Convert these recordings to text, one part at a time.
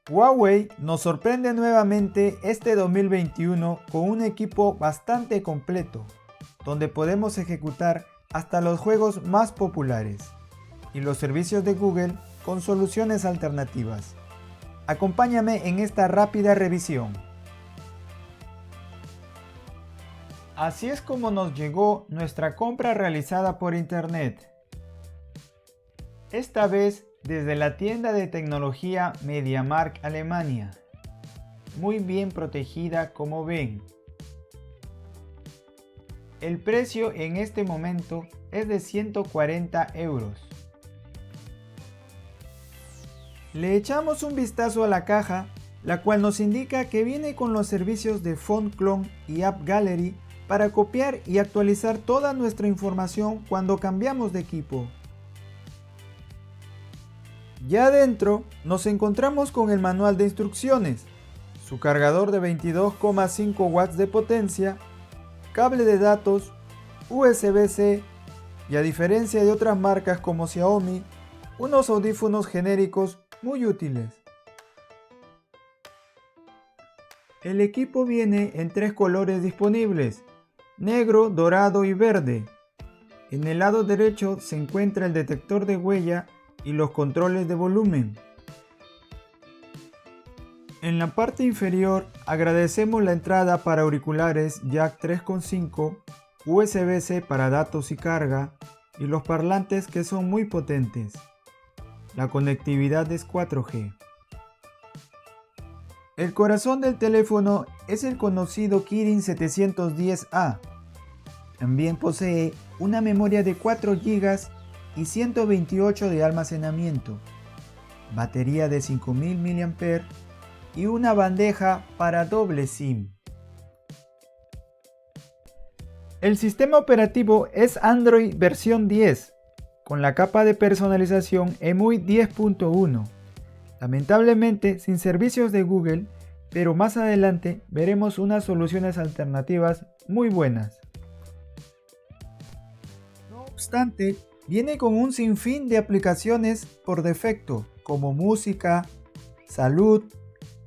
Huawei nos sorprende nuevamente este 2021 con un equipo bastante completo, donde podemos ejecutar hasta los juegos más populares y los servicios de Google con soluciones alternativas. Acompáñame en esta rápida revisión. Así es como nos llegó nuestra compra realizada por internet. Esta vez desde la tienda de tecnología MediaMarkt Alemania. Muy bien protegida como ven. El precio en este momento es de 140 euros. Le echamos un vistazo a la caja, la cual nos indica que viene con los servicios de Font Clone y App Gallery para copiar y actualizar toda nuestra información cuando cambiamos de equipo. Ya adentro nos encontramos con el manual de instrucciones, su cargador de 22,5 watts de potencia, cable de datos, USB-C y a diferencia de otras marcas como Xiaomi, unos audífonos genéricos muy útiles. El equipo viene en 3 colores disponibles, negro, dorado y verde. En el lado derecho se encuentra el detector de huella y los controles de volumen. En la parte inferior agradecemos la entrada para auriculares jack 3.5, USB-C para datos y carga y los parlantes que son muy potentes. La conectividad es 4G. El corazón del teléfono es el conocido Kirin 710A. También posee una memoria de 4 GB y 128 de almacenamiento, batería de 5000 mAh y una bandeja para doble SIM. El sistema operativo es Android versión 10, con la capa de personalización EMUI 10.1. Lamentablemente sin servicios de Google, pero más adelante veremos unas soluciones alternativas muy buenas. No obstante, viene con un sinfín de aplicaciones por defecto, como música, salud,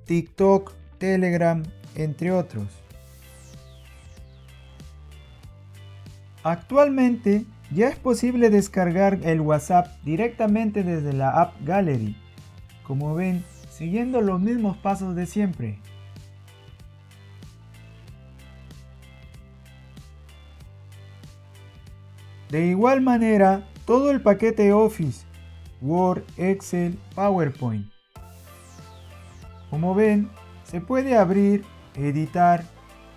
TikTok, Telegram, entre otros. Actualmente ya es posible descargar el WhatsApp directamente desde la App Gallery, como ven, siguiendo los mismos pasos de siempre. De igual manera, todo el paquete Office, Word, Excel, PowerPoint. Como ven, se puede abrir, editar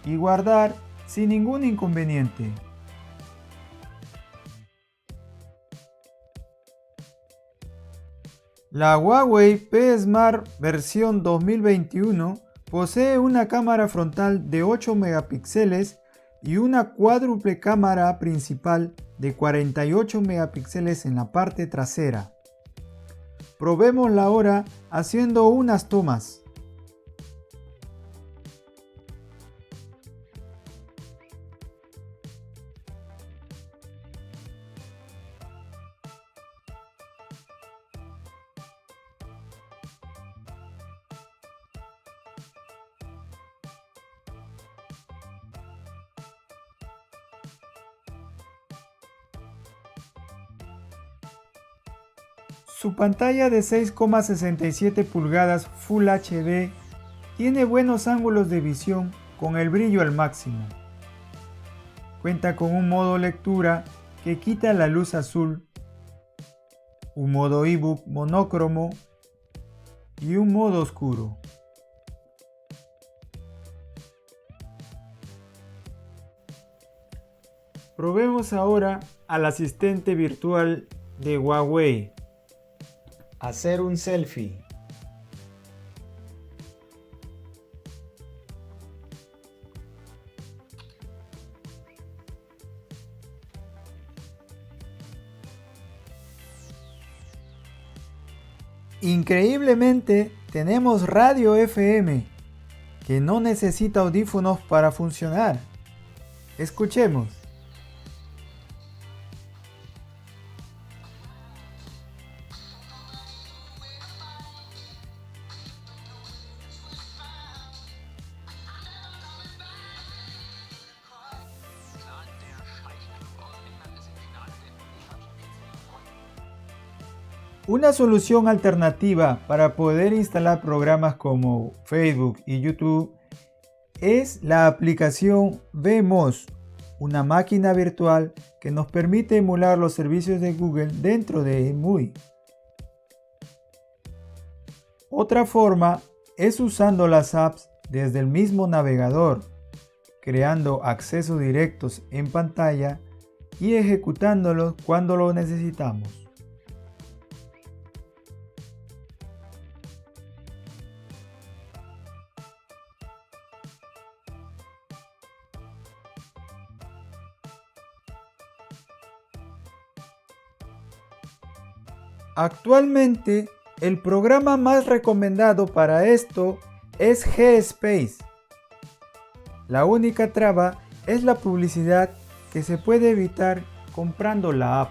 y guardar sin ningún inconveniente. La Huawei P Smart versión 2021 posee una cámara frontal de 8 megapíxeles y una cuádruple cámara principal de 48 megapíxeles en la parte trasera. Probémosla ahora haciendo unas tomas. Su pantalla de 6,67 pulgadas Full HD tiene buenos ángulos de visión con el brillo al máximo. Cuenta con un modo lectura que quita la luz azul, un modo ebook monócromo y un modo oscuro. Probemos ahora al asistente virtual de Huawei. Hacer un selfie. Increíblemente tenemos radio FM, que no necesita audífonos para funcionar. Escuchemos. Una solución alternativa para poder instalar programas como Facebook y YouTube es la aplicación VMOS, una máquina virtual que nos permite emular los servicios de Google dentro de EMUI. Otra forma es usando las apps desde el mismo navegador, creando accesos directos en pantalla y ejecutándolos cuando lo necesitamos. Actualmente, el programa más recomendado para esto es GSpace. La única traba es la publicidad que se puede evitar comprando la app.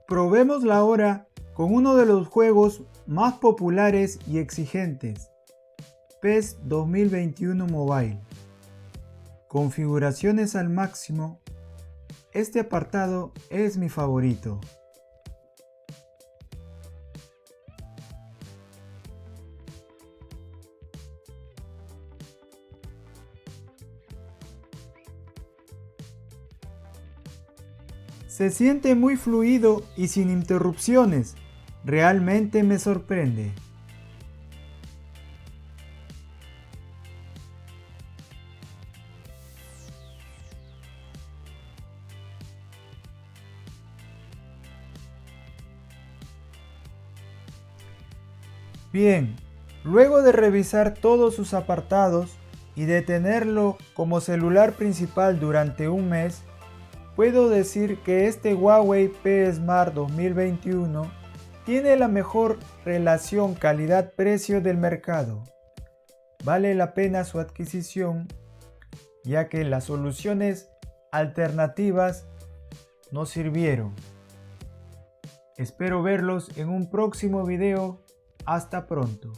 Probémosla ahora con uno de los juegos más populares y exigentes, PES 2021 Mobile. Configuraciones al máximo. Este apartado es mi favorito. Se siente muy fluido y sin interrupciones. Realmente me sorprende. Bien, luego de revisar todos sus apartados y de tenerlo como celular principal durante un mes, puedo decir que este Huawei P Smart 2021 tiene la mejor relación calidad-precio del mercado. Vale la pena su adquisición, ya que las soluciones alternativas no sirvieron. Espero verlos en un próximo video. Hasta pronto.